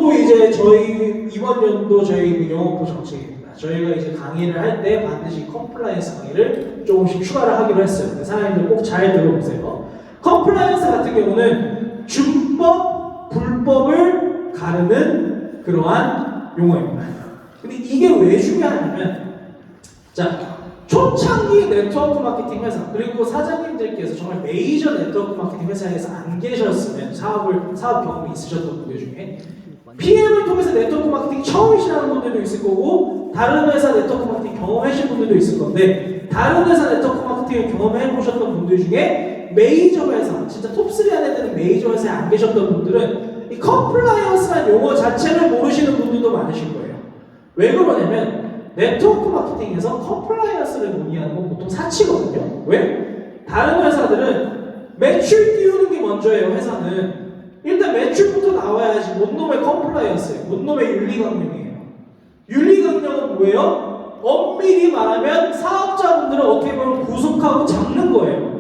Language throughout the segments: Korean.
요것도 이제 저희 이번 연도 저희 영업부 정책입니다. 저희가 이제 강의를 할 때 반드시 컴플라이언스 강의를 조금씩 추가를 하기로 했어요. 사장님들 꼭 잘 들어보세요. 컴플라이언스 같은 경우는 준법, 불법을 가르는 그러한 용어입니다. 근데 이게 왜 중요하냐면, 자, 초창기 네트워크 마케팅 회사, 그리고 사장님들께서 정말 메이저 네트워크 마케팅 회사에서 안 계셨으면 사업 경험이 있으셨던 분들 중에 PM을 통해서 네트워크 마케팅 처음 시작하는 분들도 있을 거고, 다른 회사 네트워크 마케팅 경험하신 분들도 있을 건데, 다른 회사 네트워크 마케팅을 경험해 보셨던 분들 중에 메이저 회사, 진짜 톱3 안에 드는 메이저 회사에 안 계셨던 분들은 이 컴플라이언스라는 용어 자체를 모르시는 분들도 많으실 거예요. 왜 그러냐면 네트워크 마케팅에서 컴플라이언스를 논의하는 건 보통 사치거든요. 왜? 다른 회사들은 매출 띄우는 게 먼저예요. 회사는 일단 매출부터 나와야지. 뭔 놈의 컴플라이언스예요. 뭔 놈의 윤리강령이에요. 윤리강령은 뭐예요? 엄밀히 말하면 사업자분들을 어떻게 보면 구속하고 잡는 거예요.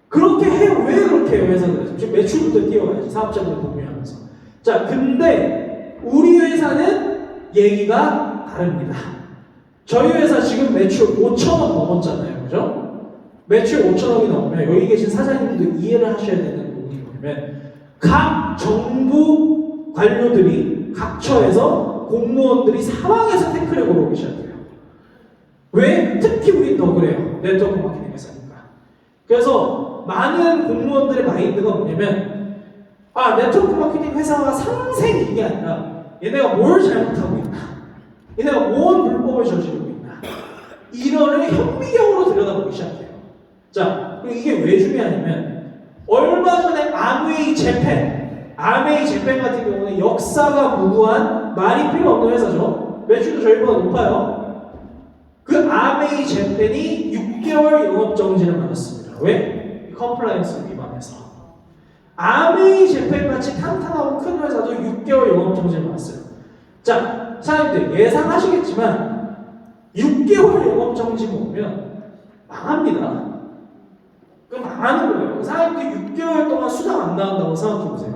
그렇게 해요. 왜 그렇게 해요? 회사들은 지금 매출부터 띄워야지. 사업자분들 공유하면서. 자, 근데 우리 회사는 얘기가 다릅니다. 저희 회사 지금 매출 5천억 넘었잖아요. 그죠? 매출 5천억이 넘으면 여기 계신 사장님도 이해를 하셔야 되는 부분이 뭐냐면, 각 정부 관료들이 각 처에서 공무원들이 사방에서 태클을 걸고 계셔야 돼요. 왜? 특히 우리 더 그래요. 네트워크 마케팅 회사니까. 그래서 많은 공무원들의 마인드가 뭐냐면, 네트워크 마케팅 회사가 상생이 이게 아니라 얘네가 뭘 잘못하고 있나, 얘네가 뭔 불법을 저지르고 있나, 이거를 현미경으로 들여다보기 시작해요. 자, 그리고 이게 왜 중요하냐면, 얼마 전에 아메이 재팬 같은 경우는 역사가 무구한, 말이 필요 없는 회사죠. 매출도 저희보다 높아요. 그 아메이 재팬이 6개월 영업정지를 받았습니다. 왜? 컴플라이언스 위반해서. 아메이 재팬 같이 탄탄하고 큰 회사도 6개월 영업정지를 받았어요. 자, 사장님들 예상하시겠지만 6개월 영업정지 먹으면 망합니다. 그럼 망하는 거예요. 사장님들 6개월 동안 수당 안 나온다고 생각해보세요.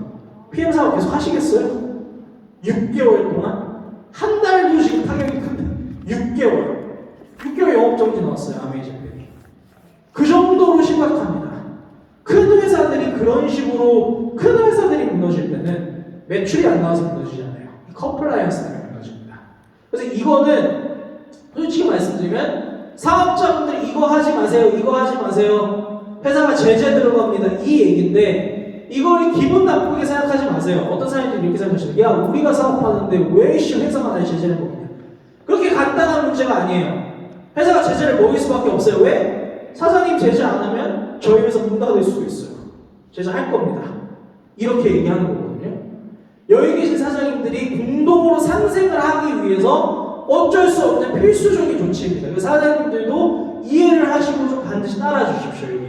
PM 사업 계속 하시겠어요? 6개월 동안? 한 달도 지금 타격이 큰데 6개월 영업정지 나왔어요. 아메이제팬이. 그 정도로 심각합니다. 큰 회사들이 그런 식으로, 큰 회사들이 무너질 때는 매출이 안 나와서 무너지잖아요. 컴플라이언스 때문에 무너집니다. 그래서 이거는 솔직히 말씀드리면 사업자분들이 이거 하지 마세요. 회사가 제재 들어갑니다. 이 얘기인데, 이걸 기분 나쁘게 생각하지 마세요. 어떤 사람들이 이렇게 생각하시죠. 야, 우리가 사업하는데 왜 회사가 날 제재를 먹냐. 그렇게 간단한 문제가 아니에요. 회사가 제재를 먹일 수밖에 없어요. 왜? 사장님 제재 안 하면 저희 회사 문 닫을 수도 있어요. 제재할 겁니다. 이렇게 얘기하는 거거든요. 여기 계신 사장님들이 공동으로 상생을 하기 위해서 어쩔 수 없는 필수적인 조치입니다. 그 사장님들도 이해를 하시고 좀 반드시 따라 주십시오. 여기.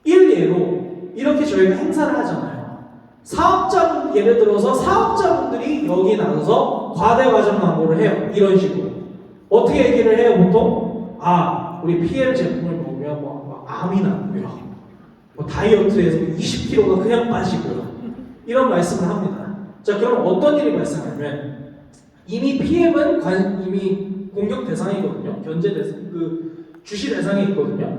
일례로 이렇게 저희가 행사를 하잖아요. 예를 들어서 사업자분들이 여기 나서서 과대과정 광고를 해요. 이런 식으로. 어떻게 얘기를 해요, 보통? 우리 PM 제품을 먹으면 암이 나고요. 다이어트에서 20kg가 그냥 빠지고요. 이런 말씀을 합니다. 자, 그럼 어떤 일이 발생하냐면, 이미 PM은 이미 공격 대상이거든요. 견제 대상, 주시 대상이 있거든요.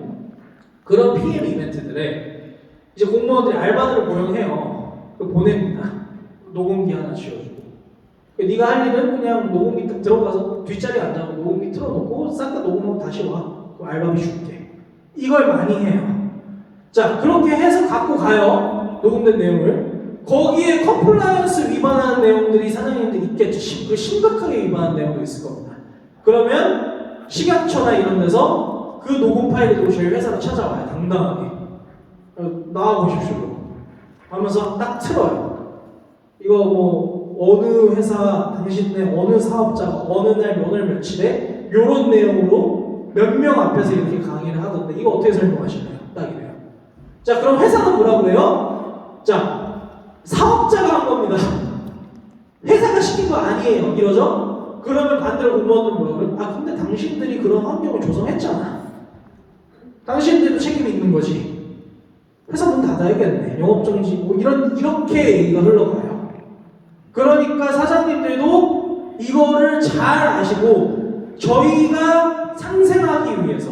그런 PM 이벤트들에 이제 공무원들이 알바들을 고용해요. 보냅니다. 녹음기 하나 쥐어주고. 네가 할 일은 그냥 녹음기 딱 들어가서 뒷자리에 앉아서 녹음기 틀어놓고 싹 다 녹음하고 다시 와. 그럼 알바비 줄게. 이걸 많이 해요. 자, 그렇게 해서 갖고 가요. 녹음된 내용을. 거기에 컴플라이언스 위반하는 내용들이 사장님들 있겠죠. 심각하게 위반하는 내용도 있을 겁니다. 그러면 식약처나 이런 데서 그 녹음 파일을 저희 회사로 찾아와요. 당당하게. 나와보십시오. 하면서 딱 틀어요. 이거 어느 회사, 당신네 어느 사업자가 어느 날 오늘 며칠에 요런 내용으로 몇 명 앞에서 이렇게 강의를 하던데 이거 어떻게 설명하시나요? 딱 이래요. 자, 그럼 회사는 뭐라 그래요? 자, 사업자가 한 겁니다. 회사가 시킨 거 아니에요. 이러죠? 그러면 반대로 공무원들은 뭐라 그래요? 근데 당신들이 그런 환경을 조성했잖아. 당신들도 책임이 있는 거지. 회사 문 닫아야겠네. 영업정지 이렇게 얘기가 흘러가요. 그런 그러니까 사장님들도 이거를 잘 아시고 저희가 상생하기 위해서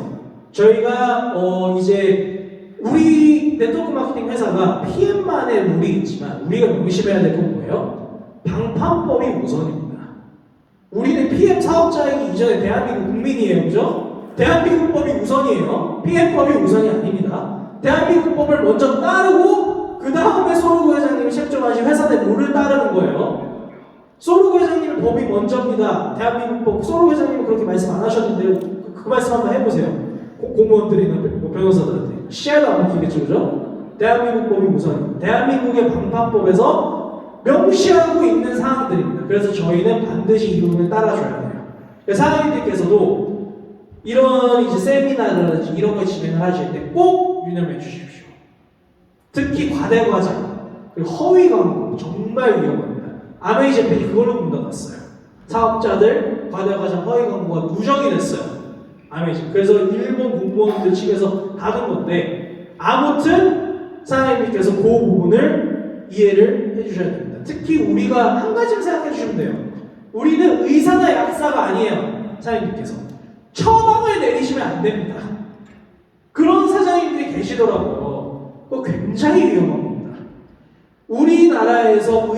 저희가 이제 우리 네트워크 마케팅 회사가 PM만의 룰이 있지만 우리가 명심해야 될 건 뭐예요? 방판법이 우선입니다. 우리는 PM 사업자이기 이전에 대한민국 국민이에요, 그죠? 대한민국 법이 우선이에요. PM법이 우선이 아닙니다. 대한민국 법을 먼저 따르고 그 다음에 소르구 회장님이 책정하신 회사의 룰을 따르는 거예요. 소르구 회장님의 법이 먼저입니다. 대한민국 법. 소르구 회장님은 그렇게 말씀 안 하셨는데요. 그 말씀 한번 해보세요. 공무원들이나 변호사들한테. 시야도 안 먹히겠죠, 그죠? 대한민국 법이 우선입니다. 대한민국의 방판법에서 명시하고 있는 사항들입니다. 그래서 저희는 반드시 이 부분을 따라줘야 돼요. 사장님들께서도 이런 이제 세미나라든지 이런 걸 진행을 하실 때 꼭 유념해 주십시오. 특히 과대 과장, 그리고 허위 광고 정말 위험합니다. 아메이 재팬이 그걸로 문 닫았어요. 사업자들 과대 과장 허위 광고가 누적이 됐어요. 아메이 재팬. 그래서 일본 공무원들 측에서 닫은 건데 아무튼 사장님께서 그 부분을 이해를 해주셔야 됩니다. 특히 우리가 한 가지만 생각해 주시면 돼요. 우리는 의사나 약사가 아니에요. 사장님께서 처방을 내리시면 안 됩니다. 그런 사장님들이 계시더라고요. 그거 굉장히 위험한 겁니다. 우리나라에서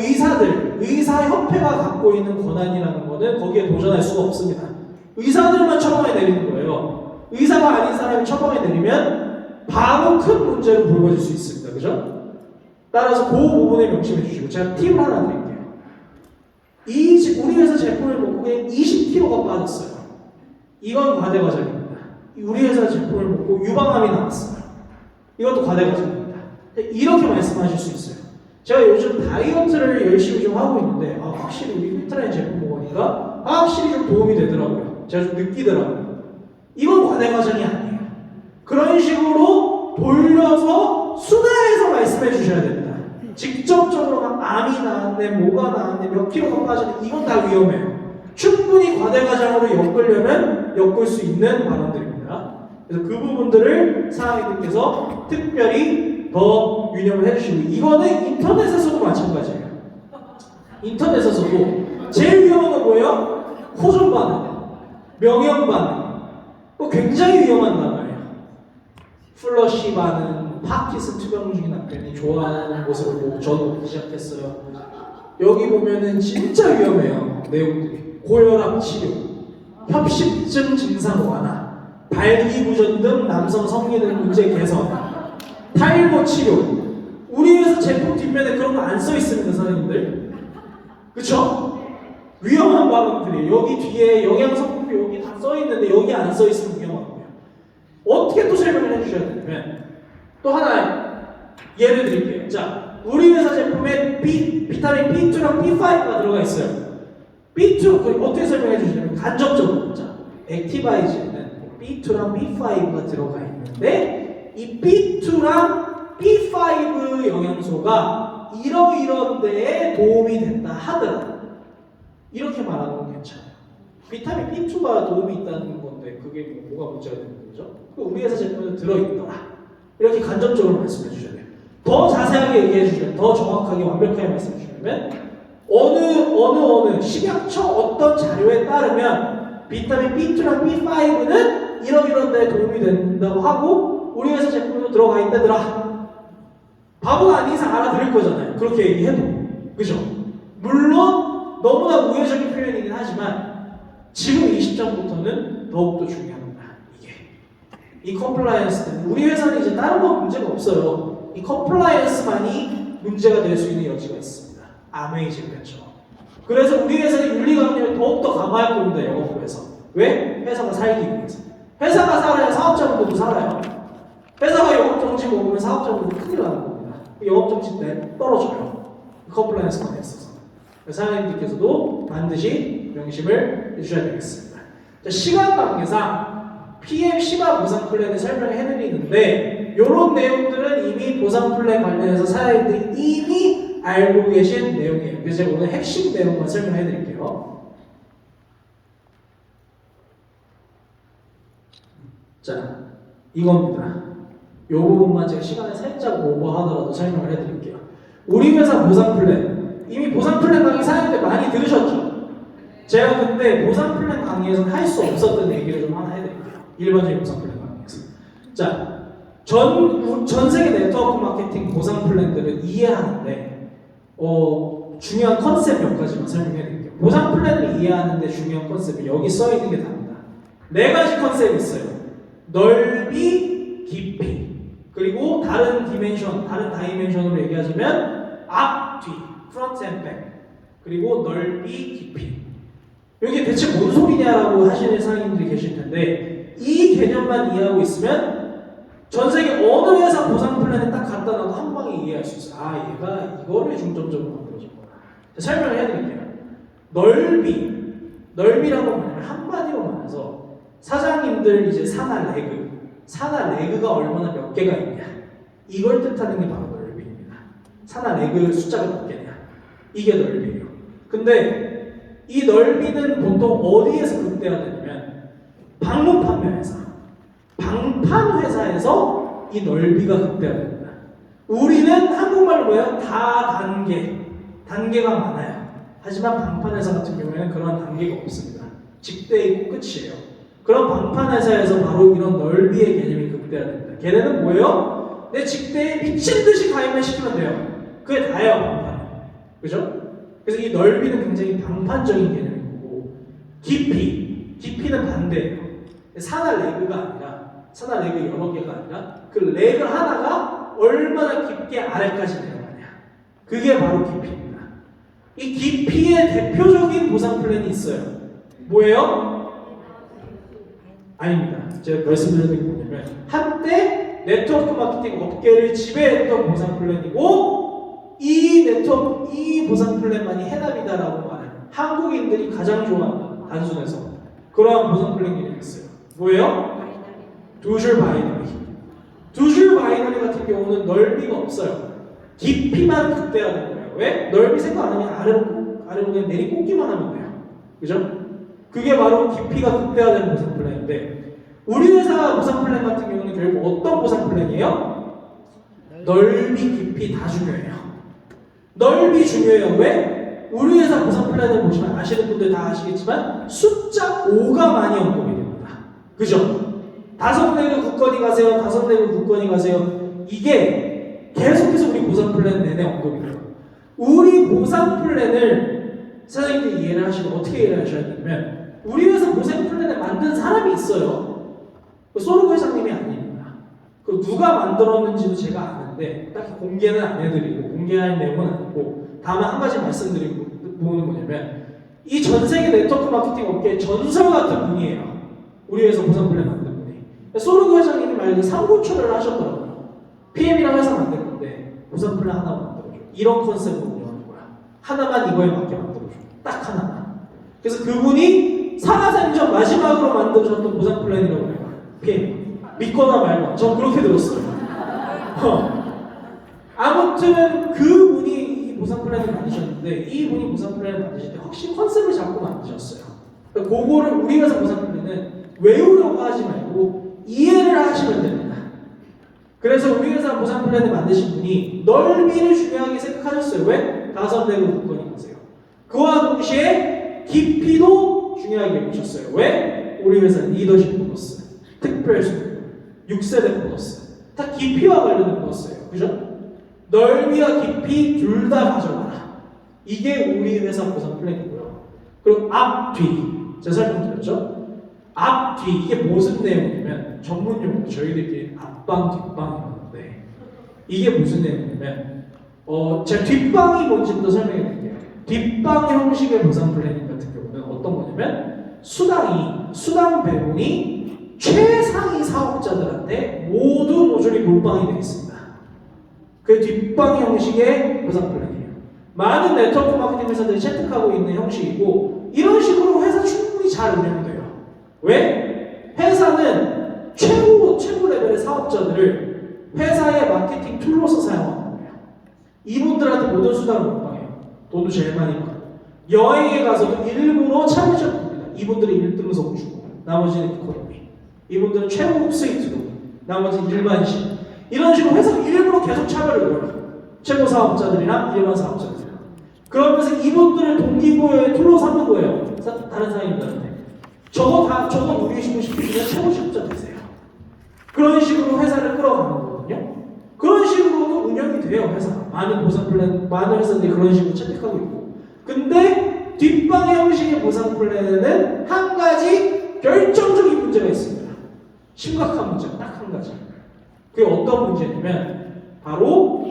의사협회가 갖고 있는 권한이라는 거는 거기에 도전할 수가 없습니다. 의사들만 처방을 내리는 거예요. 의사가 아닌 사람이 처방을 내리면 바로 큰 문제로 불거질 수 있습니다. 그죠? 따라서 그 부분에 명심해 주시고 제가 팁을 하나 드릴게요. 우리 회사 제품을 먹고 그냥 20kg가 빠졌어요. 이건 과대 과장입니다. 우리 회사 제품을 먹고 유방암이 나왔어요. 이것도 과대 과장입니다. 이렇게 말씀하실 수 있어요. 제가 요즘 다이어트를 열심히 좀 하고 있는데 확실히 우리 피트라인 제품 먹으니까 확실히 좀 도움이 되더라고요. 제가 좀 느끼더라고요. 이건 과대 과장이 아니에요. 그런 식으로 돌려서 순화해서 말씀해 주셔야 됩니다. 직접적으로 막 암이 나왔네, 뭐가 나왔네, 몇 킬로가 빠졌네, 이건 다 위험해요. 충분히 과대 과장으로 엮으려면 엮을 수 있는 발언들입니다. 그래서 그 부분들을 사장님께서 특별히 더 유념을 해주시고 이거는 인터넷에서도 마찬가지예요. 인터넷에서도 제일 위험한 건 뭐예요? 호전 반응, 명령 반응. 굉장히 위험한 단어예요. 플러시 반응, 파키슨 투병 중인 남편이 좋아하는 모습을 보고 저도 보기 시작했어요. 여기 보면은 진짜 위험해요. 내용들이. 고혈압 치료, 협심증 증상 완화, 발기부전 등 남성 성기능 문제 개선, 탈모 치료. 우리 회사 제품 뒷면에 그런 거 안 써 있습니다, 선생님들. 그쵸? 위험한 발언들이 여기 뒤에 영양성분표 여기 다 써 있는데 여기 안 써 있으면 위험한 거예요. 어떻게 또 설명을 해주셔야 되냐면 또 하나 예를 드릴게요. 자, 우리 회사 제품에 비타민 B2랑 B5가 들어가 있어요. B2 어떻게 설명해 주시냐면 간접적으로 자, 액티바이즈에는 B2랑 B5가 들어가 있는데 이 B2랑 B5 영양소가 이러이런 데에 도움이 된다 하더라도 이렇게 말하는 건 괜찮아요. 비타민 B2가 도움이 있다는 건데 그게 뭐가 문제가 되는 거죠? 우리 회사 제품에 들어있더라. 이렇게 간접적으로 말씀해 주셔야 돼요. 더 자세하게 얘기해 주시면 더 정확하게 완벽하게 말씀해 주시면 어느 식약처 어떤 자료에 따르면 비타민 B2랑 B5는 이런 데에 도움이 된다고 하고 우리 회사 제품도 들어가 있다더라. 바보가 아닌 이상 알아들을 거잖아요. 그렇게 얘기해도. 그죠? 물론 너무나 우회적인 표현이긴 하지만 지금 이 시점부터는 더욱더 중요합니다. 이 컴플라이언스 우리 회사는 이제 다른 건 문제가 없어요. 이 컴플라이언스만이 문제가 될 수 있는 여지가 있습니다. 아메이 재팬처럼. 그래서 우리 회사는 윤리관리를 더욱더 강화할 겁니다. 영업부에서. 왜? 회사가 살기 위해서. 회사가 살아야 사업자분들도 살아요. 회사가 영업정지 먹으면 사업자분들도 큰일 나는 겁니다. 영업정지 때 떨어져요. 컴플라이언스만 있어서. 사장님들께서도 반드시 명심을 해주셔야 되겠습니다. 자, 시간 관계상 PM 심화 보상 플랜을 설명해 드리는데 이런 내용들은 이미 보상 플랜 관련해서 사장님들이 이미 알고 계신 내용이에요. 그래서 제가 오늘 핵심 내용만 설명해 드릴게요. 자, 이겁니다. 이 부분만 제가 시간을 살짝 오버하더라도 설명을 해 드릴게요. 우리 회사 보상 플랜 이미 보상 플랜 강의 사연들 많이 들으셨죠? 제가 근데 보상 플랜 강의에서는 할 수 없었던 얘기를 좀 하나 해드릴게요. 일반적인 보상 플랜 강의에서. 자, 전 세계 네트워크 마케팅 보상 플랜들을 이해하는데 중요한 컨셉 몇 가지만 설명해 드릴게요. 보상 플랜을 이해하는데 중요한 컨셉이 여기 써 있는 게 답니다. 네 가지 컨셉이 있어요. 넓이, 깊이, 그리고 다른 다이멘션으로 얘기하자면 앞, 뒤, 프론트 앤 백, 그리고 넓이, 깊이. 이게 대체 뭔 소리냐라고 하시는 사장님들이 계실 텐데 이 개념만 이해하고 있으면 전 세계 어느 회사 보상 플랜에 딱 갖다 놔도 한 방에 이해할 수 있어요. 아, 얘가 이거를 중점적으로 만들어줬구나. 설명을 해드릴게요. 넓이라고 하면 한마디로 말해서 사장님들 이제 산하 레그가 얼마나 몇 개가 있냐, 이걸 뜻하는 게 바로 넓이입니다. 산하 레그 숫자가 몇 개냐, 이게 넓이에요. 근데 이 넓이는 보통 어디에서 극대화되냐면 방문 판매 회사, 방판 회사에서 이 넓이가 극대화됩니다. 우리는 한국말로 뭐예요? 단계가 많아요. 하지만 방판 회사 같은 경우에는 그런 단계가 없습니다. 직대이고 끝이에요. 그런 방판 회사에서 바로 이런 넓이의 개념이 극대화됩니다. 걔네는 뭐예요? 내 직대에 미친 듯이 가입만 시키면 돼요. 그게 다예요, 방판. 그죠? 그래서 이 넓이는 굉장히 방판적인 개념이고, 깊이는 반대예요. 산하 레그 여러 개가 아니라 그 레그 하나가 얼마나 깊게 아래까지 내려가냐, 그게 바로 깊이입니다. 이 깊이의 대표적인 보상 플랜이 있어요. 뭐예요? 아닙니다. 제가 말씀드리는 게 뭐냐면 한때 네트워크 마케팅 업계를 지배했던 보상 플랜이고, 이 보상 플랜만이 해답이다라고 말해요. 한국인들이 가장 좋아하는, 단순해서 그러한 보상 플랜이 있어요. 뭐예요? 두줄 바이너리 같은 경우는 넓이가 없어요. 깊이만 극대화되는 거예요. 왜? 넓이 생각 안 하면 아래로 그냥 내리꽂기만 하면 돼요. 그죠? 그게 바로 깊이가 극대화되는 보상 플랜인데, 우리 회사 보상 플랜 같은 경우는 결국 어떤 보상 플랜이에요? 넓이, 깊이 다 중요해요. 넓이 중요해요. 왜? 우리 회사 보상 플랜을 보시면 아시는 분들 다 아시겠지만 숫자 5가 많이 언급이 됩니다. 그죠? 5레그 굳건히 가세요. 이게 계속해서 우리 보상 플랜 내내 언급이 돼요. 우리 보상 플랜을 사장님들이 이해를 하시면 어떻게 이해를 하셔야 되냐면, 우리 회사 보상 플랜을 만든 사람이 있어요. 소르고 회장님이 아닙니다. 그 누가 만들었는지도 제가 아는데 딱히 공개는 안 해드리고, 공개할 내용은 아니고, 다만 한 가지 말씀드리고 보는 뭐냐면, 이 전 세계 네트워크 마케팅 업계의 전설 같은 분이에요. 우리 회사 보상 플랜 만든 분이. 소르고 회장님이 만약에 상고초를 하셨더라고요. PM이랑 회사 만들 건데 보상 플랜 하나 만들어줘. 이런 컨셉으로 운영하는 거야. 하나만 이거에 맞게 만들어줘. 딱 하나만. 그래서 그분이 산하생전 마지막으로 만들어졌던 보상 플랜이라고 해요. PM. 믿거나 말거나. 전 그렇게 들었어요. 아무튼 그분이 이 보상 플랜을 만드셨는데, 이분이 보상 플랜을 만드실 때 확실히 컨셉을 잡고 만드셨어요. 그러니까 그거를 우리 회사 보상 플랜은 외우려고 하지 말고 이해를 하시면 됩니다. 그래서 우리 회사 보상 플랜을 만드신 분이 넓이를 중요하게 생각하셨어요. 왜? 5레그 굳건히 가세요. 그와 동시에 깊이도 중요하게 보셨어요. 왜? 우리 회사 리더십 보너스, 특별수당, 6세대 보너스, 다 깊이와 관련된 보너스예요. 그죠? 넓이와 깊이 둘 다 가져가라. 이게 우리 회사 보상 플랜이고요. 그리고 앞, 뒤. 제가 설명드렸죠? 앞, 뒤. 이게 무슨 내용이냐면, 전문 용어, 저희들끼리 앞방, 뒷방이었는데, 이게 무슨 내용이냐면, 제가 뒷방이 뭔지부터 설명해 드릴게요. 뒷방 형식의 보상 플래닝 같은 경우는 어떤 거냐면, 수당 배분이 최상위 사업자들한테 모두 모조리 몰빵이 되어 있습니다. 그 뒷방 형식의 보상 플랜이에요. 많은 네트워크 마케팅 회사들이 채택하고 있는 형식이고, 이런 식으로 회사 충분히 잘 운영돼요. 왜? 회사는 최고 레벨의 사업자들을 회사의 마케팅 툴로서 사용하는 거예요. 이분들한테 모든 수당을 몰빵해요. 돈도 제일 많이 받고, 여행에 가서도 일부러 차별점 줍니다. 이분들은 1등석 주고 나머지는 이코노미, 이분들은 최고급 스위트로, 나머지는 일반식. 이런 식으로 회사가 일부러 계속 차별을 넣어요. 최고 사업자들이랑 일반 사업자들이랑. 그러면서 이분들을 동기부여에 툴로 삼는 거예요. 다른 사람들한테. 저거 누리시고 싶으시면 최고시급자 되세요. 그런 식으로 회사를 끌어가는 거거든요. 그런 식으로도 운영이 돼요, 회사. 많은 보상 플랜, 많은 회사들이 그런 식으로 채택하고 있고. 근데 뒷방의 형식의 보상 플랜에는 한 가지 결정적인 문제가 있습니다. 심각한 문제가 딱 한 가지. 그게 어떤 문제냐면 바로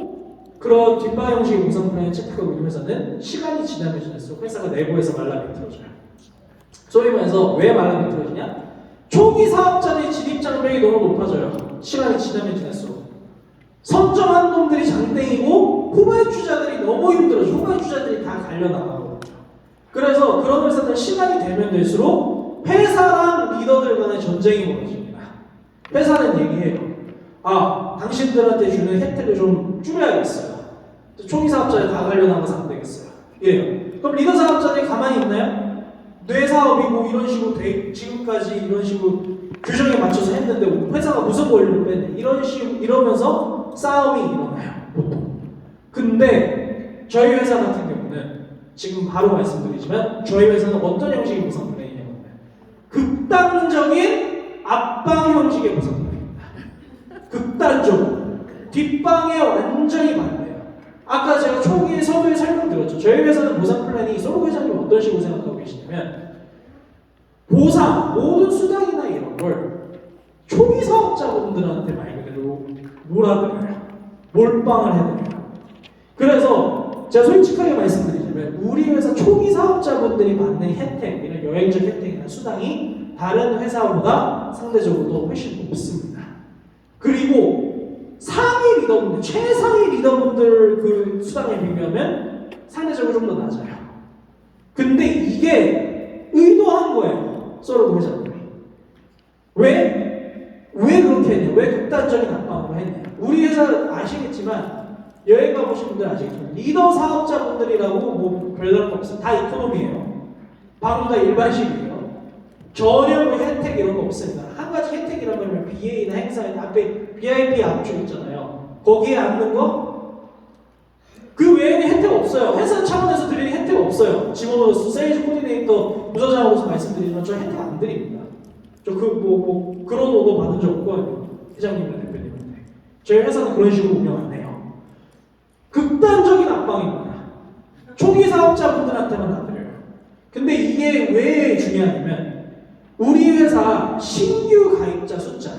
그런 뒷방 형식의 보상 플랜을 채택하고 있는 회사는 시간이 지나면 지날수록 회사가 내부에서 말라비틀어져요. 소위 말해서 왜 말라비틀어지냐? 초기 사업자들의 진입 장벽이 너무 높아져요. 시간이 지나면 지날수록. 선점한 놈들이 장땡이고 후발주자들이 너무 힘들어요. 후발주자들이 다 갈려나가거든요. 그래서 그런 회사들은 시간이 되면 될수록 회사랑 리더들 간의 전쟁이 벌어집니다. 회사는 얘기해요. 당신들한테 주는 혜택을 좀 줄여야겠어요. 초기 사업자들 다 갈려나가서 안 되겠어요. 이래요. 그럼 리더 사업자들이 가만히 있나요? 뇌 사업이고 이런 식으로 지금까지 이런 식으로 규정에 맞춰서 했는데 회사가 무슨 권리를 뺐네. 이러면서 싸움이 일어나요. 보통. 근데 저희 회사 같은 경우는 지금 바로 말씀드리지만 저희 회사는 어떤 형식의 보상 플랜이냐면 극단적인 앞방 형식의 보상 플랜입니다. 극단적으로. 뒷방에 완전히 반대예요. 아까 제가 초기에 서두에 설명드렸죠. 저희 회사는 보상 플랜이 소로 회장님 어떤 식으로 생각하고 계시냐면 보상, 모든 수당이나 이런 걸 초기 사업자분들한테 말 그대로 몰아드려요. 몰빵을 해드려요. 그래서 제가 솔직하게 말씀드리자면 우리 회사 초기 사업자분들이 받는 혜택, 이런 여행적 혜택이나 수당이 다른 회사보다 상대적으로 훨씬 높습니다. 그리고 상위 리더분들, 최상위 리더분들 그 수당에 비교하면 상대적으로 좀 더 낮아요. 근데 이게 의도한 거예요. 서로 회사들이. 왜 그렇게 했냐? 왜 극단적인 압박으로 했냐? 우리 회사 아시겠지만 여행 가보신 분들 아시겠지만 리더 사업자분들이라고 뭐 별다른 거 없어요. 다 이코노미예요. 방금 다 일반식이에요. 전혀 뭐 혜택 이런 거 없습니다. 한 가지 혜택이라면 BA나 행사에 앞에 VIP 앞쪽 있잖아요. 거기에 앉는 거? 그 외에는 혜택 없어요. 회사 차원에서 드리는 혜택 없어요. 직원으로서 세일즈 코디네이터 부서장으로서 말씀드리지만 저 혜택 안 드립니다. 저 그런 오도 받은 적 없거든요. 회장님이나 대표님한테. 저희 회사는 그런 식으로 운영 안 해요. 극단적인 압박입니다. 초기 사업자분들한테만 안 드려요. 근데 이게 왜 중요하냐면 우리 회사 신규 가입자 숫자,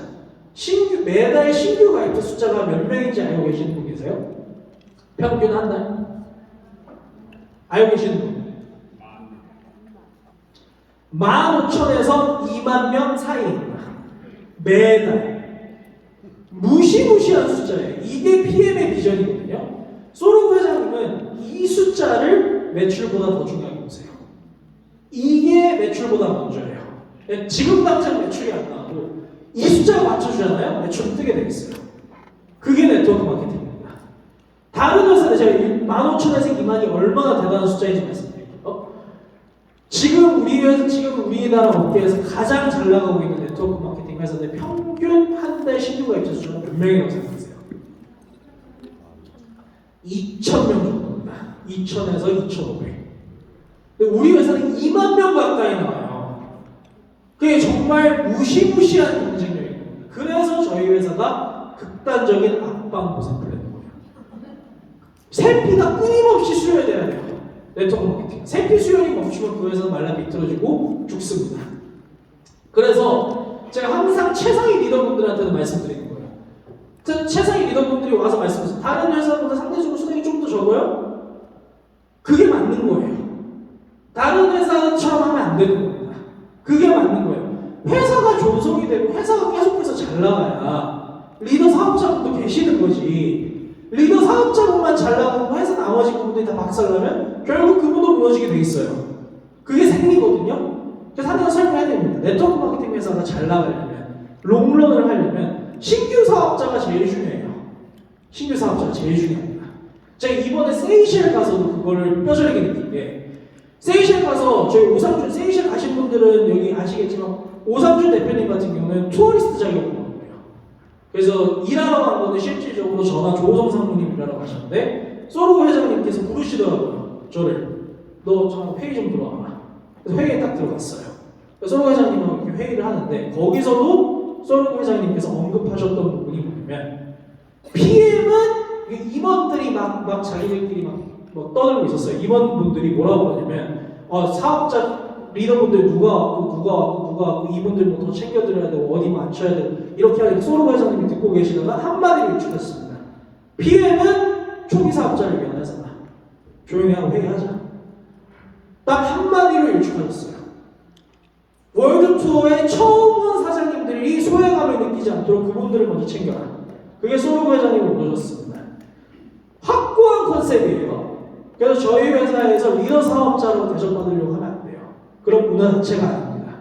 매달 신규 가입자 숫자가 몇 명인지 알고 계시는 분 계세요? 평균 한 달? 알고 계시는 분? 15,000에서 2만 명 사이입니다. 매달. 무시무시한 숫자예요. 이게 PM의 비전이거든요. 소르브 회장님은 이 숫자를 매출보다 더 중요하게 보세요. 이게 매출보다 먼저예요. 지금 당장 매출이 안 나와도 이 숫자를 맞춰주잖아요? 매출은 뜨게 되겠어요. 그게 네트워크 마케팅입니다. 다른 회사들 제가 15,000에서 2만이 얼마나 대단한 숫자인지 말씀드릴게요. 지금 우리나라 업계에서 가장 잘 나가고 있는 네트워크 마케팅 회사들 평균 한 달 신규 가입자 수가 몇 명이라고 생각하세요? 2,000명 정도입니다. 2,000에서 2,500. 근데 우리 회사는 2만 명 가까이 나와요. 그게 정말 무시무시한 경쟁력입니다. 그래서 저희 회사가 극단적인 압박 보상 플랜인 거예요. 세피가 끊임없이 수요돼야 돼요. 네트워크 마케팅. 세피 수요이 멈추면 그 회사는 말라 비틀어지고 죽습니다. 그래서 제가 항상 최상위 리더분들한테도 말씀드리는 거예요. 최상위 리더분들이 와서 말씀하세요. 다른 회사보다 상대적으로 수당이 좀 더 적어요? 그게 맞는 거예요. 다른 회사처럼 하면 안 되는 겁니다. 그게 맞는 거예요. 회사가 조성이 되고 회사가 계속해서 잘 나가야 리더 사업자분도 계시는 거지. 리더 사업자분만 잘 나가고 회사 나머지 부분들이 다 박살나면 결국 그분도 무너지게 돼 있어요. 그게 생리거든요. 그래서 하나 설명해야 됩니다. 네트워크 마케팅 회사가 잘 나가려면, 롱런을 하려면 신규 사업자가 제일 중요해요. 신규 사업자가 제일 중요합니다. 제가 이번에 세이셸 가서도 그거를 뼈저리게 느낀 게, 세이셸 가서 저희 오상준, 세이셸 가신 분들은 여기 아시겠지만 오상준 대표님 같은 경우는 투어리스트 자격을 받은 거예요. 그래서 일하러 간 거는 실질적으로 저나 조호성 상무님 일하러 가셨는데 소르고 회장님께서 부르시더라고요. 저를. 너 좀 회의 좀 들어와라. 그래서 회의에 딱 들어갔어요. 소록 회장님하고 이렇게 회의를 하는데 거기서도 소록 회장님께서 언급하셨던 부분이 뭐냐면 PM은 임원들이 막 자기들끼리 막 떠들고 있었어요. 임원분들이 뭐라고 그러냐면 사업자 리더분들 누가 왔고 이분들 뭐 더 챙겨드려야 되고 어디 맞춰야 되고 이렇게 하니까 소록 회장님이 듣고 계시다가 한마디를 유축했습니다. PM은 초기 사업자를 위한 회사다. 조용히 하고 회의하자. 딱 한마디로 유축하셨어요. 월드투어에 처음 온 사장님들이 소외감을 느끼지 않도록 그분들을 먼저 챙겨라. 그게 소록 회장님을 모셨습니다. 확고한 컨셉이에요. 그래서 저희 회사에서 리더 사업자로 대접받으려고 하면 안 돼요. 그런 문화 자체가 아닙니다.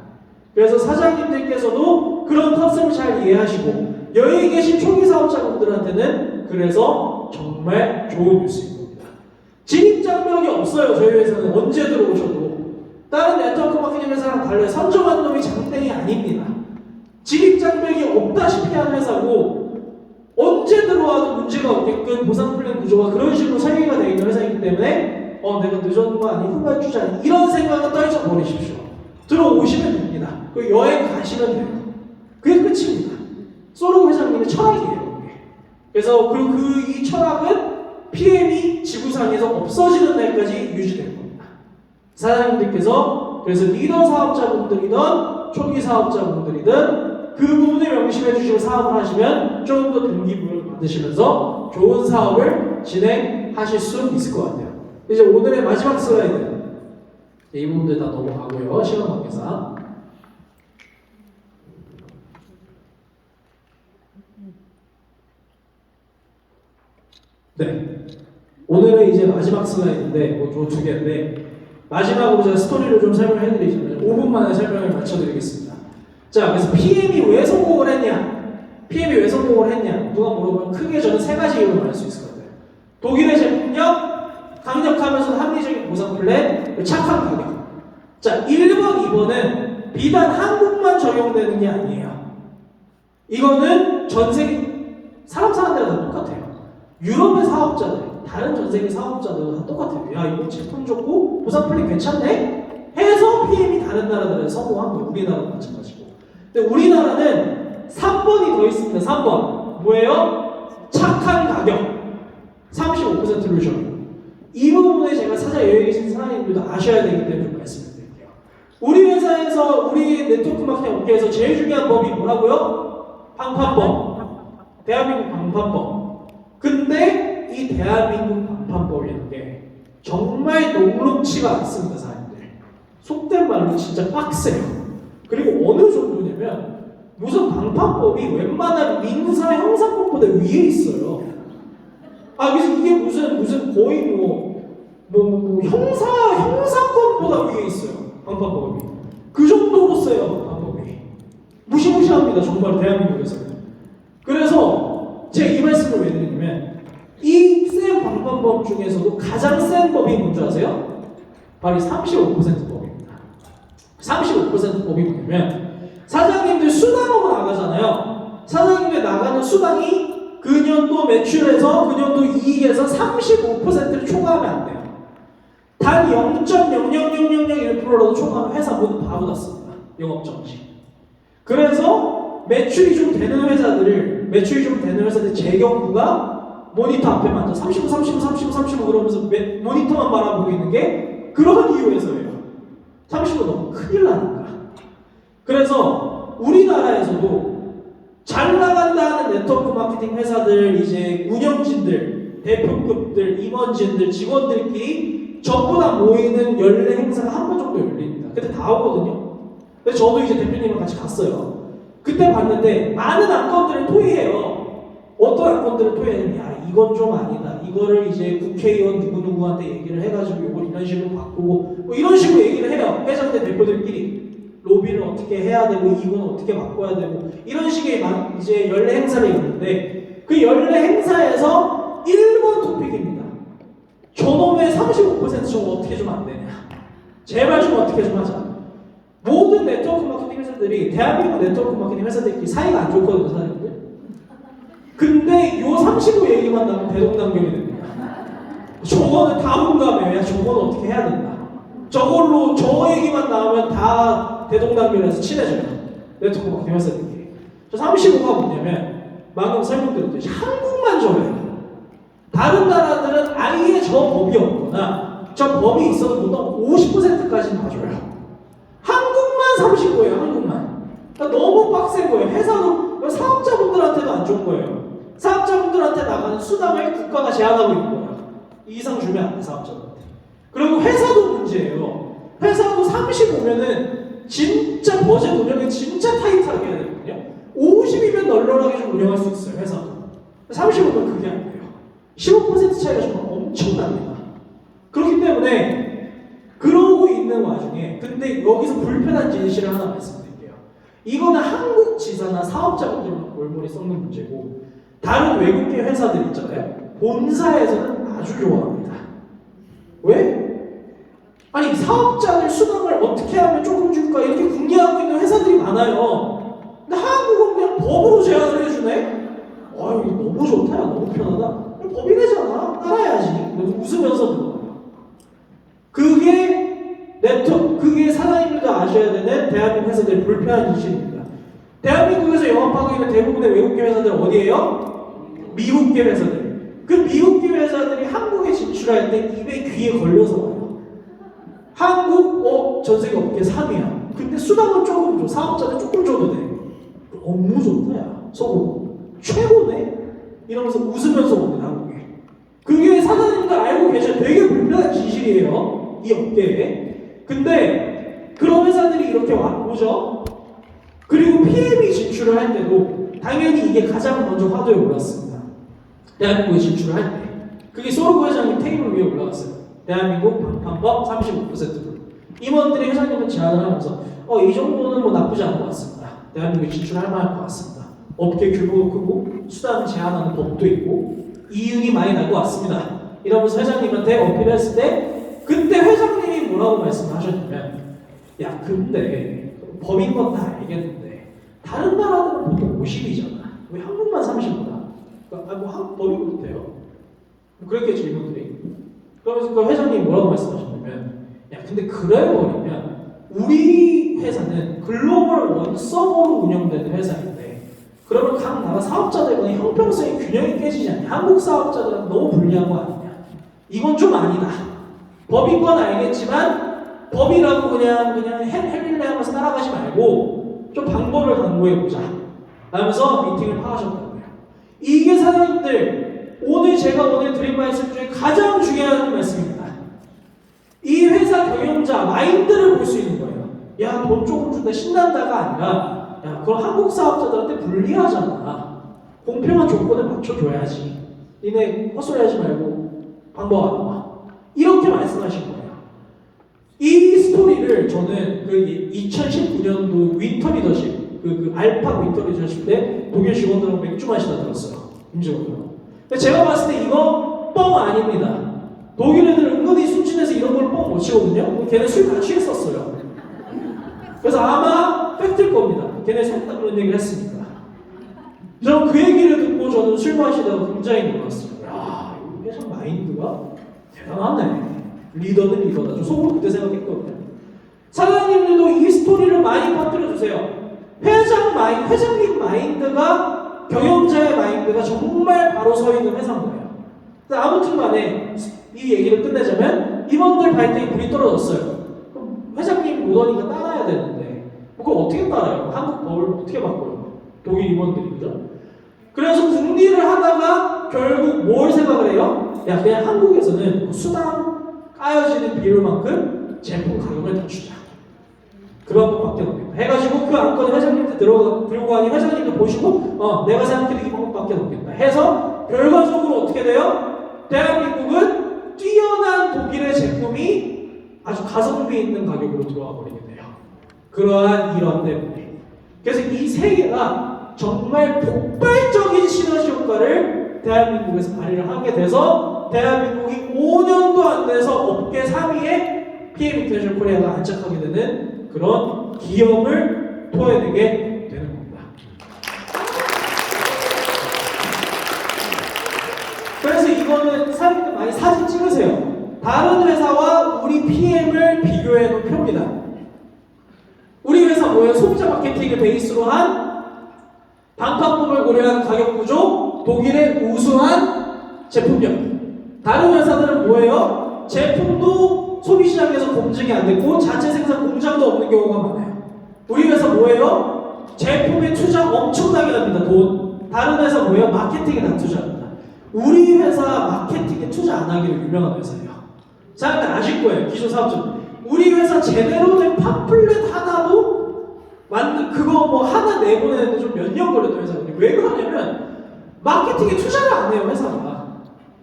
그래서 사장님들께서도 그런 컨셉을 잘 이해하시고 여기 계신 초기 사업자분들한테는 그래서 정말 좋은 뉴스입니다. 진입장벽이 없어요. 저희 회사는 언제 들어오셔도. 다른 네트워크 마케팅 회사랑 달리 선정한 놈이 장땡이 아닙니다. 진입장벽이 없다시피 한 회사고 언제 들어와도 문제가 없게끔 보상 플랜 구조가 그런 식으로 설계가 되어 있는 회사이기 때문에 내가 늦었는 거 아니 후발주자 아니 이런 생각은 떨쳐버리십시오. 들어오시면 됩니다. 그 여행 가시면 돼요. 그게 끝입니다. 소록 회장님의 철학이에요. 그래서 이 철학은 PM이 지구상에서 없어지는 날까지 유지될 겁니다. 사장님들께서 그래서 리더 사업자분들이든 초기 사업자분들이든 그 부분을 명심해 주시고 사업을 하시면 조금 더 동기부여를 받으시면서 좋은 사업을 진행하실 수 있을 것 같아요. 이제 오늘의 마지막 슬라이드 이 부분들 다 넘어가고요. 시간 관계상 네, 오늘의 이제 마지막 슬라이드인데 두 개인데 마지막으로 제가 스토리를 좀 설명해드리자면 5분 만에 설명을 마쳐드리겠습니다. 자, 그래서 PM이 왜 성공을 했냐? PM이 왜 성공을 했냐? 누가 물어보면 크게 저는 세 가지 이유로 말할 수 있을 것 같아요. 독일의 제품력, 강력하면서 합리적인 보상 플랜, 그리고 착한 가격. 자, 1번, 2번은 비단 한국만 적용되는 게 아니에요. 이거는 전 세계 사람 사는 데가 다 똑같아요. 유럽의 사업자들, 다른 전 세계 사업자들도 다 똑같아요. 야, 이거 제품 좋고 보상 플랜 괜찮네? 해서 PM이 다른 나라들에서 성공한 거예요. 우리나라도 마찬가지고. 근데 우리나라는 3번이 더 있습니다. 3번. 뭐예요? 착한 가격. 35% 루션. 이 부분에 제가 여기 계신 사장님들도 아셔야 되기 때문에 좀 말씀을 드릴게요. 우리 회사에서, 우리 네트워크 마케팅 업계에서 제일 중요한 법이 뭐라고요? 방판법. 대한민국 방판법. 근데 이 대한민국 방판법이라는 게 정말 녹록치가 않습니다, 사람들. 속된 말로 진짜 빡세요. 그리고 어느 정도냐면 무슨 방판법이 웬만한 민사 형사법보다 위에 있어요. 그래서 이게 무슨 거의 형사권보다 위에 있어요. 방판법이. 그 정도로 세요, 방법이. 무시무시합니다, 정말 대한민국에서는. 그래서 제가 이 말씀을 왜 드리냐면 이 센 방판법 중에서도 가장 센 법이 뭔지 아세요? 바로 35% 법입니다. 35% 법이 뭐냐면 사장님들 수당으로 나가잖아요. 사장님들 나가는 수당이 그 년도 매출에서 그 년도 이익에서 35%를 초과하면 안 돼요. 단 0.00001%라도 초과하면 회사 문 바로 닫습니다. 영업정지. 그래서 매출이 좀 되는 회사들 재경부가 모니터 앞에만 앉아 35 그러면서 모니터만 바라보고 있는 게 그런 이유에서예요. 35 너무 큰일 나니까. 그래서 우리나라에서도 잘 나간다는 네트워크 마케팅 회사들, 이제 운영진들, 대표급들, 임원진들, 직원들끼리 전부 다 모이는 연례 행사가 한 번 정도 열립니다. 근데 다 오거든요. 근데 저도 이제 대표님이랑 같이 갔어요. 그때 봤는데 많은 안건들을 토의해요. 어떤 안건들을 토의하냐면 이건 좀 아니다. 이거를 이제 국회의원 누구누구한테 얘기를 해가지고 이걸 이런 식으로 바꾸고 이런 식으로 얘기를 해요. 회장들 대표들끼리. 로비를 어떻게 해야 되고 이건 어떻게 바꿔야 되고 이런 식의 이제 연례 행사를 있는데 그 연례 행사에서 1번 토픽입니다. 저놈의 35% 저거 어떻게 좀 안 되냐. 제발 좀 어떻게 좀 하자. 모든 네트워크 마케팅 회사들이 대한민국 네트워크 마케팅 회사들끼리 사이가 안 좋거든요, 사장님들. 근데 요 35 얘기만 나면 대동단결이 됩니다. 저거는 다 공감해요. 야, 저거는 어떻게 해야 된다. 저걸로 저 얘기만 나오면 다 대동단결해서 친해져요. 네트워크 마케팅 회사들끼리. 저 35가 뭐냐면 방금 설명드렸듯이 한국만 저래요. 다른 나라들은 아예 저 법이 없거나 저 법이 있어도 보통 50%까지는 봐줘요. 한국만 35예요. 한국만. 그러니까 너무 빡센 거예요. 회사도 사업자분들한테도 안 좋은 거예요. 사업자분들한테 나가는 수당을 국가가 제한하고 있는 거예요. 이 이상 주면 안 돼, 사업자분한테. 그리고 회사도 문제예요. 회사도 35면은 진짜 버젯 운영이 진짜 타이트하게 해야 되거든요. 50이면 널널하게 좀 운영할 수 있어요, 회사도. 35면 그게 안 돼요. 15% 차이가 정말 엄청납니다. 그렇기 때문에 그러고 있는 와중에 근데 여기서 불편한 진실을 하나 말씀드릴게요. 이거는 한국 지사나 사업자분들만 골머리 썩는 문제고 다른 외국계 회사들 있잖아요. 본사에서는 아주 좋아합니다. 왜? 아니 사업자들 수당을 어떻게 하면 조금 줄까 이렇게 궁리하고 있는 회사들이 많아요. 근데 한국은 그냥 법으로 제한을 해주네? 아유 너무 좋다, 야, 너무 편하다. 법이래잖아. 따라야지. 웃으면서 들어가요. 그게 사장님들도 아셔야 되는 대한민국 회사들의 불편한 진실입니다. 대한민국에서 영업하고 있는 대부분의 외국계 회사들 어디예요? 미국계 회사들. 그 미국계 회사들이 한국에 진출할 때 입에 귀에 걸려서 와요. 한국, 전세계 업계 3위야. 근데 수당은 조금 줘. 사업자는 조금 줘도 돼. 너무 좋다, 야. 속으로. 최고네? 이러면서 웃으면서 오는 한국에. 그게 사장님들 알고 계셔. 되게 불편한 진실이에요. 이 업계에. 근데 그런 회사들이 이렇게 오죠. 그리고 PM이 진출을 할 때도 당연히 이게 가장 먼저 화두에 올랐습니다. 대한민국에 진출을 할 때. 그게 소르고 회장님 테이블 위에 올라갔어요. 대한민국 방판법 35%로. 임원들이 회장님은 제안을 하면서 이 정도는 뭐 나쁘지 않은 것 같습니다. 대한민국에 진출할 만할 것 같습니다. 업계 규모가 크고 수당 제한하는 법도 있고 이윤이 많이 날 것 같습니다. 이러면서 회장님한테 어필했을 때 그때 회장님이 뭐라고 말씀하셨냐면 야 근데 법인 건 다 알겠는데 다른 나라들은 보통 50이잖아. 왜 한국만 30이나? 그러니까 법이 그렇대요. 그랬겠죠 이분들이. 그러면서 그 회장님이 뭐라고 말씀하셨냐면 야 근데 그래버리면 우리 회사는 글로벌 원서버로 운영되는 회사인데 그러면 각 나라 사업자들 간의 형평성의 균형이 깨지지 않냐. 한국 사업자들은 너무 불리한 거 아니냐. 이건 좀 아니다. 법인 건 알겠지만 법이라고 그냥 헬릴레 하면서 따라가지 말고 좀 방법을 강구해보자 하면서 미팅을 파하셨다고요. 이게 사장님들 제가 오늘 드린 말씀 중에 가장 중요한 말씀입니다. 이 회사 경영자 마인드를 볼 수 있는 거예요. 야 돈 조금 준다 신난다가 아니라 야 그럼 한국 사업자들한테 불리하잖아. 공평한 조건에 맞춰줘야지. 니네 헛소리 하지 말고 방법 알아봐. 이렇게 말씀하신 거예요. 이 스토리를 저는 그 2019년도 윈터 리더십, 그 알파 윈터 리더십 때 독일 직원들하고 맥주 마시다 들었어요. 임직원들하고. 근데 제가 봤을 때 이거 뻥 아닙니다. 독일 애들 은근히 순진해서 이런 걸 뻥 못 치거든요. 걔네 술 다 취했었어요. 그래서 아마 팩트일 겁니다. 걔네 셋다 그런 얘기를 했으니까. 저는 그 얘기를 듣고 저는 술 마시다가 굉장히 놀랐어요. 야, 이 회사 마인드가 대단하네. 리더는 리더다. 저 속으로 그때 생각했거든요. 사장님들도 이 스토리를 많이 퍼뜨려주세요. 회장님 마인드가 경영자의 마인드가 정말 바로 서 있는 회사인 거예요. 아무튼 간에 이 얘기를 끝내자면 임원들 발등에 불이 떨어졌어요. 그럼 회장님 오더니까 따라야 되는데 그걸 어떻게 따라요? 한국 법을 어떻게 바꿔요? 독일 임원들이죠. 그래서 궁리를 하다가 결국 뭘 생각을 해요? 야 그냥 한국에서는 수당 까여지는 비율만큼 제품 가격을 낮추자. 그 방법밖에 없겠다. 해가지고 그 안건을 회장님한테 들고 가니 회장님도 보시고 내가 생각해도 이 방법밖에 없겠다. 해서 결과적으로 어떻게 돼요? 대한민국은 뛰어난 독일의 제품이 아주 가성비 있는 가격으로 들어와 버리게 돼요. 그러한 일원 때문에. 그래서 이 세 개가 정말 폭발적인 시너지 효과를 대한민국에서 발휘를 하게 돼서 대한민국이 5년도 안 돼서 업계 3위에 PM 인터내셔널 코리아가 안착하게 되는 그런 기염을 토해내게 되는 겁니다. 그래서 이거는 사진 찍으세요. 다른 회사와 우리 PM을 비교해 놓은 표입니다. 우리 회사 뭐예요? 소비자 마케팅을 베이스로 한 반환법을 고려한 가격 구조, 독일의 우수한 제품력. 다른 회사들은 뭐예요? 제품도 소비시장에서 검증이 안 됐고 자체 생산 공장도 없는 경우가 많아요. 우리 회사 뭐예요? 제품에 투자 엄청나게 합니다. 돈. 다른 회사 뭐예요? 마케팅에 다 투자합니다. 우리 회사 마케팅에 투자 안 하기로 유명한 회사예요. 자, 일단 아실 거예요. 기존 사업자들. 우리 회사 제대로 된 팜플렛 하나도 그거 뭐 하나 내보내는데 좀 몇 년 걸렸던 회사거든요. 왜 그러냐면 마케팅에 투자를 안 해요, 회사가.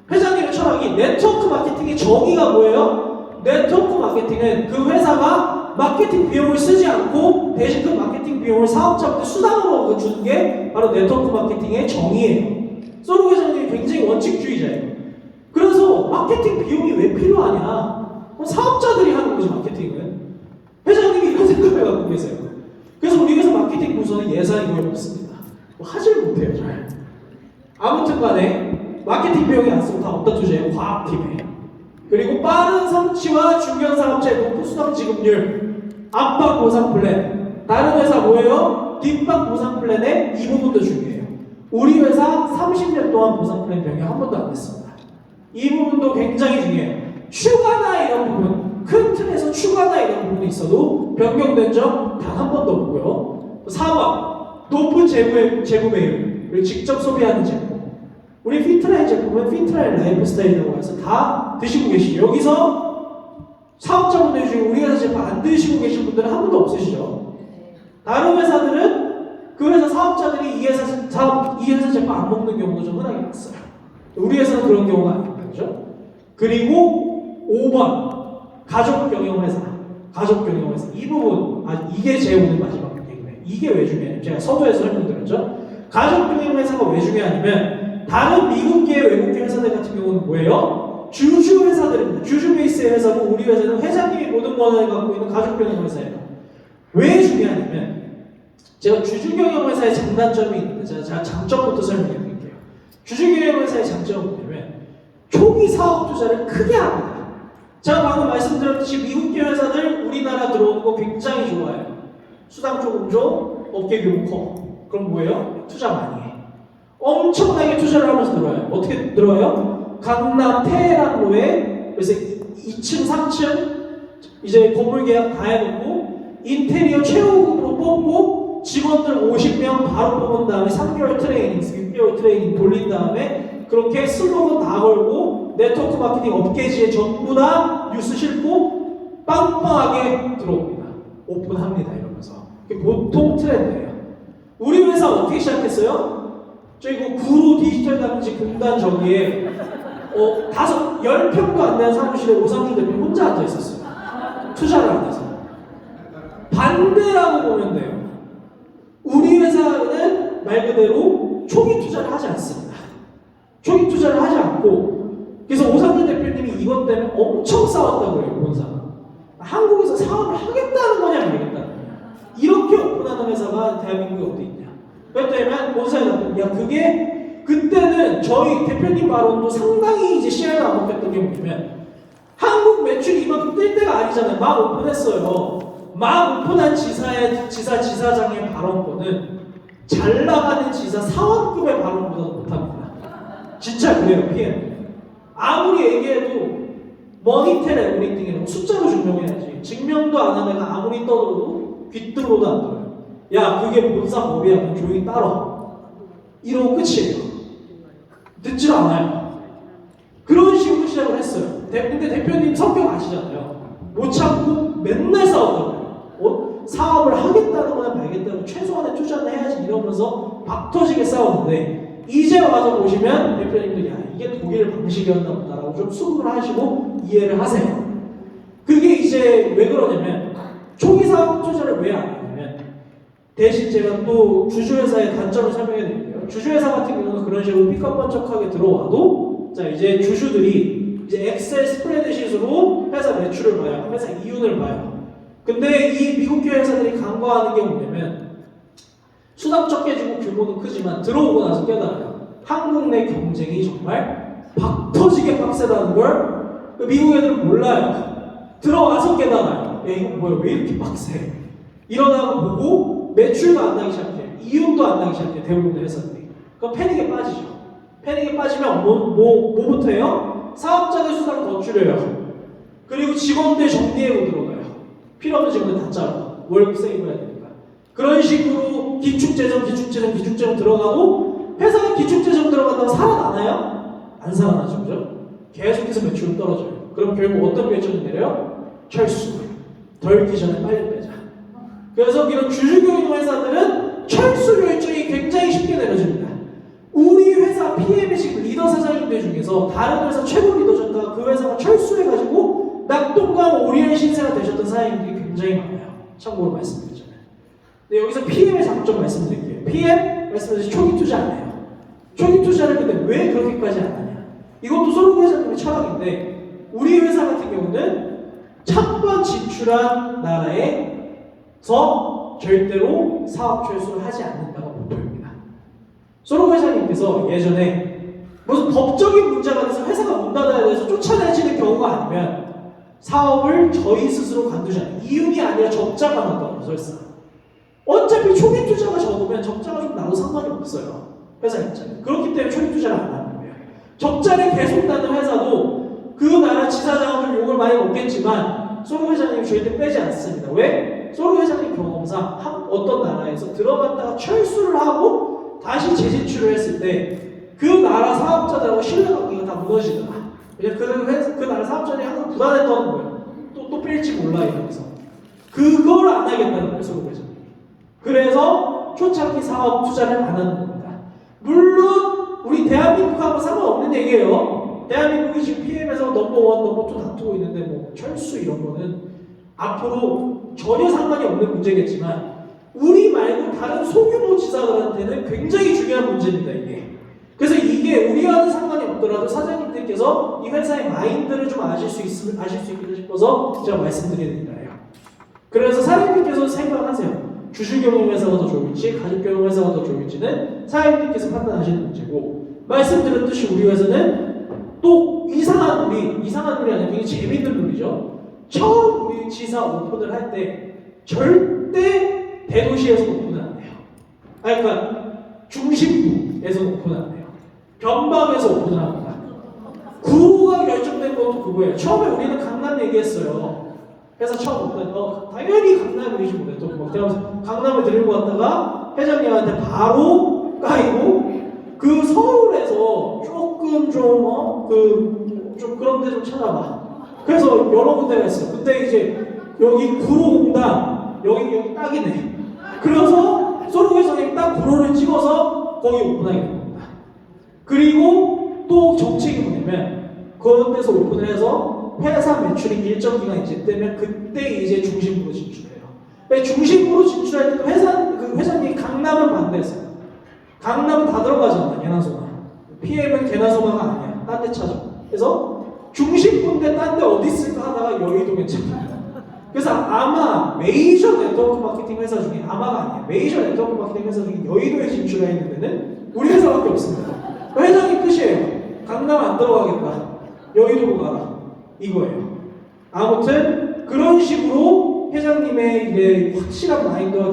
회장님의 철학이 네트워크 마케팅의 정의가 뭐예요? 네트워크 마케팅은 그 회사가 마케팅 비용을 쓰지 않고 대신 그 마케팅 비용을 사업자한테 수당으로 주는 게 바로 네트워크 마케팅의 정의예요. 소로 회장님이 굉장히 원칙주의자예요. 그래서 마케팅 비용이 왜 필요하냐? 사업자들이 하는 거지, 마케팅은. 회장님이 이런 생각을 갖고 계세요. 그래서 우리 회사 마케팅 부서는 예산이 거의 없습니다. 뭐 하질 못해요, 잘. 아무튼 간에 마케팅 비용이 안 쓰고 다 어디다 투자해요? 과학팀에. 그리고 빠른 성취와 중견 사업자의 높은 수당 지급률, 압박 보상 플랜. 다른 회사 뭐예요? 뒷박 보상 플랜에 이 부분도 중요해요. 우리 회사 30년 동안 보상 플랜 변경 한 번도 안 됐습니다. 이 부분도 굉장히 중요해요. 추가나 이런 부분, 큰 틀에서 추가나 이런 부분이 있어도 변경된 점 단 한 번도 없고요. 4번, 높은 재구 매율을 직접 소비하는 제품. 우리 피트라인 제품은 피트라인 라이프 스타일이라고 해서 다 드시고 계시죠. 여기서 사업자분들 중에 우리 회사 제품 안 드시고 계신 분들은 한 분도 없으시죠. 다른 회사들은 그 회사 사업자들이 이 회사 제품 안 먹는 경우도 좀 흔하게 봤어요. 우리 회사는 그런 경우가 아닙니다. 그죠? 그리고 5번, 가족 경영 회사. 가족 경영 회사. 이 부분, 이게 제 오늘 마지막 얘기예요. 이게 왜 중요해요? 제가 서두에서 설명드렸죠? 가족 경영 회사가 왜 중요하냐면 다른 미국계 외국계 회사들 같은 경우는 뭐예요? 주주 회사들입니다. 주주 베이스의 회사고 우리 회사는 회장님이 모든 권한을 갖고 있는 가족 경영 회사예요. 왜 중요하냐면 제가 주주 경영 회사의 장단점이 있는데 제가 장점부터 설명해 드릴게요. 주주 경영 회사의 장점은 뭐냐면 초기 사업 투자를 크게 합니다. 제가 방금 말씀드렸듯이 미국계 회사들 우리나라 들어오는 거 굉장히 좋아해요. 수당 조금 줘, 업계 규모 커. 그럼 뭐예요? 투자 많이 해. 엄청나게 투자를 하면서 들어와요. 어떻게 들어와요? 강남 테헤란로에 그래서 2층, 3층 이제 건물 계약 다 해놓고 인테리어 최고급으로 뽑고 직원들 50명 바로 뽑은 다음에 3개월 트레이닝, 6개월 트레이닝 돌린 다음에 그렇게 슬로건 다 걸고 네트워크 마케팅 업계지에 전부 다 뉴스 싣고 빵빵하게 들어옵니다. 오픈합니다. 이러면서. 보통 트렌드예요. 우리 회사 어떻게 시작했어요? 저희 그 구로 디지털 당지 공단 저기에 10평도 안 되는 사무실에 오상준 대표 혼자 앉아 있었어요. 투자를 안 해서. 반대라고 보면 돼요. 우리 회사는 말 그대로 초기 투자를 하지 않습니다. 초기 투자를 하지 않고 그래서 오상준 대표님이 이것 때문에 엄청 싸웠다고 해요. 본사가. 한국에서 사업을 하겠다는 거냐 말겠다는 거냐. 이렇게 오픈하는 회사가 대한민국에 어디 있냐. 그렇다면 본사에 답변, 야 그게 그때는 저희 대표님 발언도 상당히 이제 시야를 안 먹혔던 게 뭐냐면 한국 매출이 이만큼 뜰 때가 아니잖아요. 막 오픈했어요. 막 오픈한 지사장의 발언권은 잘 나가는 지사 사원급의 발언보다 못합니다. 진짜 그래요. PM. 아무리 얘기해도 머니텔 에브리띵이라고 숫자로 증명해야지. 증명도 안 하는 애가 아무리 떠들어도 귀등으로도 안 들어요. 야 그게 본사 법이야. 그럼 조용히 따라. 이러고 끝이에요. 듣질 않아요. 그런 식으로 시작을 했어요. 근데 대표님 성격 아시잖아요. 못 참고 맨날 싸웠다고요. 사업을 하겠다는 거나 말겠다는 최소한의 투자는 해야지 이러면서 박터지게 싸웠는데 이제 와서 보시면 대표님들이 야 이게 독일 방식이었나 보다라고 좀 수긍을 하시고 이해를 하세요. 그게 이제 왜 그러냐면 초기 사업 투자를 왜 안 하냐면 대신 제가 또 주주회사의 단점을 설명해 드릴게요. 주주회사 같은 경우는 그런 식으로 삐까뻔쩍하게 들어와도 자 이제 주주들이 이제 엑셀 스프레드시트로 회사 매출을 봐요. 회사 이윤을 봐요. 근데 이 미국계 회사들이 간과하는 게 뭐냐면 수당 적게 주고 규모는 크지만 들어오고 나서 깨달아요. 한국 내 경쟁이 정말 박터지게 빡세다는 걸 미국 애들은 몰라요. 들어와서 깨달아요. 야, 이거 뭐야? 왜 이렇게 빡세? 이러다가 보고 매출도 안 나기 시작해요. 이윤도 안 나기 시작해요. 대부분의 회사들이. 그럼 패닉에 빠지죠. 패닉에 빠지면 뭐부터 해요? 사업자들 수당을 더 줄여요. 그리고 직원들 정리해고 들어가요. 필요 없는 직원들 다 자르고 월급 세이브해야 되니까. 그런 식으로 기축재정 들어가고 회사가 기축재정 들어간다고 살아나나요? 안 살아나죠. 그죠? 계속해서 매출은 떨어져요. 그럼 결국 어떤 결정이 내려요? 철수. 더 읽기 전에 빨리 빼자. 그래서 이런 주주교육 회사들은 철수 결정이 굉장히 쉽게 내려집니다. 우리 회사 PM의 지금 리더 사장님들 중에서 다른 회사 최고 리더셨다가 그 회사가 철수해가지고 낙동강 오리알 신세가 되셨던 사장님들이 굉장히 많아요. 참고로 말씀드리자면. 근데 여기서 PM의 장점 말씀드릴게요. PM 말씀드렸듯이 초기 투자 안 해요. 초기 투자를 근데 왜 그렇게까지 안 하냐? 이것도 소르고 회장님의 철학인데 우리 회사 같은 경우는 첫 번 진출한 나라에서 절대로 사업 철수를 하지 않는다가 모토입니다. 소르고 회장님께서 예전에 무슨 법적인 문제가 돼서 회사가 문 닫아야 돼서 쫓아내지는 경우가 아니면 사업을 저희 스스로 관두지 않아요. 이윤이 아니라 적자가 난다고 설사. 어차피 초기 투자가 적으면 적자가 좀 나도 상관이 없어요. 회사 입장에. 그렇기 때문에 초기 투자를 안 하는 거예요. 적자를 계속 나는 회사도 그 나라 지사장은 좀 욕을 많이 먹겠지만 소르고 회장님이 절대 빼지 않습니다. 왜? 소르고 회장님 경험상 어떤 나라에서 들어갔다가 철수를 하고 다시 재진출을 했을 때 그 나라 사업자들하고 신뢰관계가 다 무너지더라. 왜냐면 그 나라 사업자들이 항상 불안했던 거예요. 또 뺄지 몰라 이러면서. 그걸 안 하겠다는 거예요, 소르고 회장님. 그래서 초창기 사업 투자를 안 하는 겁니다. 물론 우리 대한민국하고 상관없는 얘기예요. 대한민국이 지금 PM에서 넘버원, 넘버2 다투고 있는데 뭐 철수 이런 거는 앞으로 전혀 상관이 없는 문제겠지만 우리 말고 다른 소규모 지사들한테는 굉장히 중요한 문제입니다, 이게. 그래서 이게 우리와는 상관이 없더라도 사장님들께서 이 회사의 마인드를 좀 아실 수 있겠다 싶어서 제가 말씀드리는 거예요. 그래서 사장님께서 생각하세요. 주주경영 회사가 더 좋을지 가족경영 회사가 더 좋을지는 사장님께서 판단하시는 문제고 말씀드렸듯이 우리 회사는 또 이상한 룰이 아니라 굉장히 재밌는 룰이죠. 처음 우리 지사 오픈을 할 때 절대 대도시에서 오픈을 안 해요. 그러니까 중심부에서 오픈을 안 해요. 변방에서 오픈을 합니다. 구호가 결정된 것도 그거예요. 처음에 우리는 강남 얘기했어요. 회사 처음 오픈할 때 당연히 강남이지 못해. 또 강남을 들고 왔다가 회장님한테 바로 까이고 그 서울에서 조금 좀 그런 데 좀 찾아봐. 그래서 여러 군데가 있어요. 그때 이제 여기 구로공단 여기 딱이네. 그래서 소르고 회장님이 딱 구로를 찍어서 거기 오픈하게 된 겁니다. 그리고 또 정책이 뭐냐면 그런 데서 오픈을 해서 회사 매출이 일정 기간 이제 되면 그때 이제 중심부로 진출해요. 중심부로 진출할 때도 회장님이 강남은 반대했어요. 강남은 다 들어가잖아, 개나소나. PM은 개나소나가 아니야. 딴 데 찾아. 그래서 중심부인데 딴 데 어디 있을까 하다가 여의도 괜찮아요. 그래서 아마 메이저 네트워크 마케팅 회사 중에 아마가 아니에요. 메이저 네트워크 마케팅 회사 중에 여의도에 진출해 있는 데는 우리 회사밖에 없습니다. 회장님 끝이에요. 강남 안 들어가겠다. 여의도로 가라. 이거예요. 아무튼 그런 식으로 회장님의 이제 확실한 마인드와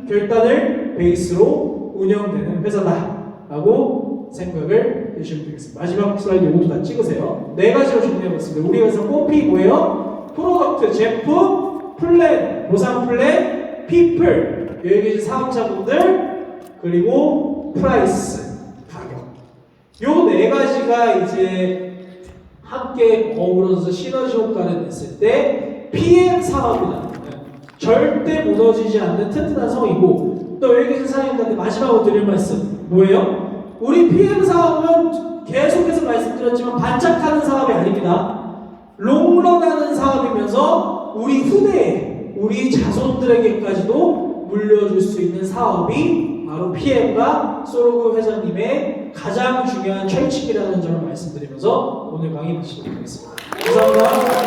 결단을 베이스로 운영되는 회사다라고 생각을 해주시면 되겠습니다. 마지막 슬라이드 이것도 다 찍으세요. 네 가지로 정리해봤습니다. 우리 회사 꽃피 뭐예요? 프로덕트, 제품, 플랜, 보상 플랜, 피플, 여기 계신 사업자분들, 그리고 프라이스, 가격. 요 네 가지가 이제 함께 어우러져서 시너지 효과를 냈을 때 PM 사업이라는 거는 절대 무너지지 않는 튼튼한 성이고 또 여기 계신 사장님들한테 마지막으로 드릴 말씀 뭐예요? 우리 PM 사업은 계속해서 말씀드렸지만 반짝하는 사업이 아닙니다. 롱런하는 사업이면서 우리 후대에 우리 자손들에게까지도 물려줄 수 있는 사업이 바로 PM과 소르고 회장님의 가장 중요한 철칙이라는 점을 말씀드리면서 오늘 강의 마치도록 하겠습니다. 감사합니다.